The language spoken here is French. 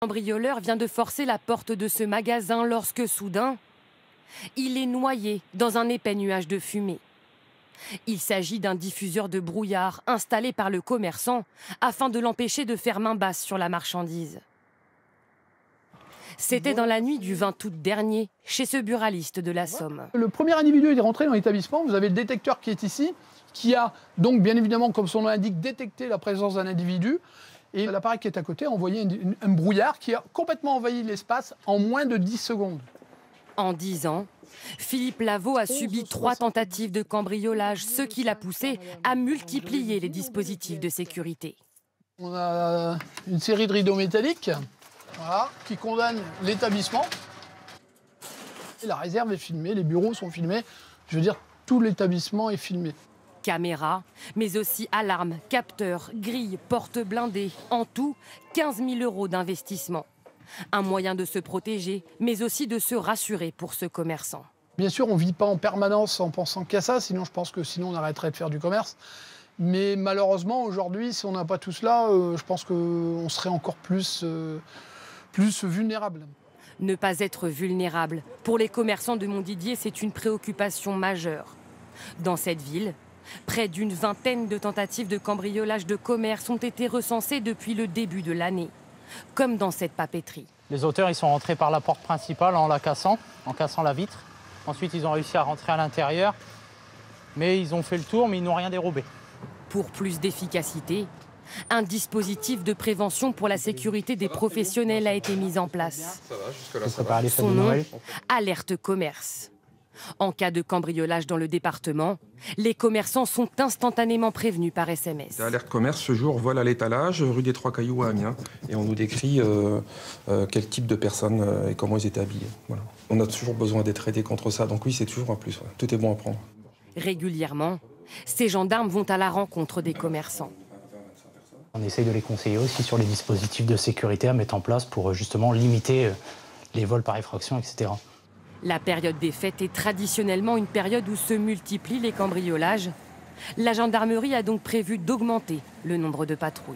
Un cambrioleur vient de forcer la porte de ce magasin lorsque soudain, il est noyé dans un épais nuage de fumée. Il s'agit d'un diffuseur de brouillard installé par le commerçant afin de l'empêcher de faire main basse sur la marchandise. C'était dans la nuit du 20 août dernier, chez ce buraliste de la Somme. Le premier individu est rentré dans l'établissement. Vous avez le détecteur qui est ici, qui a donc bien évidemment, comme son nom l'indique, détecté la présence d'un individu. Et l'appareil qui est à côté a envoyé un brouillard qui a complètement envahi l'espace en moins de 10 secondes. En 10 ans, Philippe Lavaux a subi 3 tentatives de cambriolage, ce qui l'a poussé à multiplier les dispositifs de sécurité. On a une série de rideaux métalliques qui condamnent l'établissement. La réserve est filmée, les bureaux sont filmés. Je veux dire, tout l'établissement est filmé. Caméras, mais aussi alarmes, capteurs, grilles, portes blindées. En tout, 15 000 € d'investissement. Un moyen de se protéger, mais aussi de se rassurer pour ce commerçant. Bien sûr, on ne vit pas en permanence en pensant qu'à ça, sinon je pense que sinon on arrêterait de faire du commerce. Mais malheureusement, aujourd'hui, si on n'a pas tout cela, je pense qu'on serait encore plus vulnérable. Ne pas être vulnérable, pour les commerçants de Montdidier, c'est une préoccupation majeure. Dans cette ville, près d'une vingtaine de tentatives de cambriolage de commerce ont été recensées depuis le début de l'année, comme dans cette papeterie. Les auteurs ils sont rentrés par la porte principale en cassant la vitre. Ensuite, ils ont réussi à rentrer à l'intérieur, mais ils ont fait le tour, mais ils n'ont rien dérobé. Pour plus d'efficacité, un dispositif de prévention pour la sécurité des professionnels a été mis en place. Son nom, Alerte Commerce. En cas de cambriolage dans le département, les commerçants sont instantanément prévenus par SMS. Alerte Commerce, ce jour, vol à l'étalage, rue des Trois Cailloux à Amiens. Et on nous décrit quel type de personnes et comment ils étaient habillés. Voilà. On a toujours besoin d'être aidés contre ça, donc oui, c'est toujours un plus. Ouais. Tout est bon à prendre. Régulièrement, ces gendarmes vont à la rencontre des commerçants. On essaye de les conseiller aussi sur les dispositifs de sécurité à mettre en place pour justement limiter les vols par effraction, etc. La période des fêtes est traditionnellement une période où se multiplient les cambriolages. La gendarmerie a donc prévu d'augmenter le nombre de patrouilles.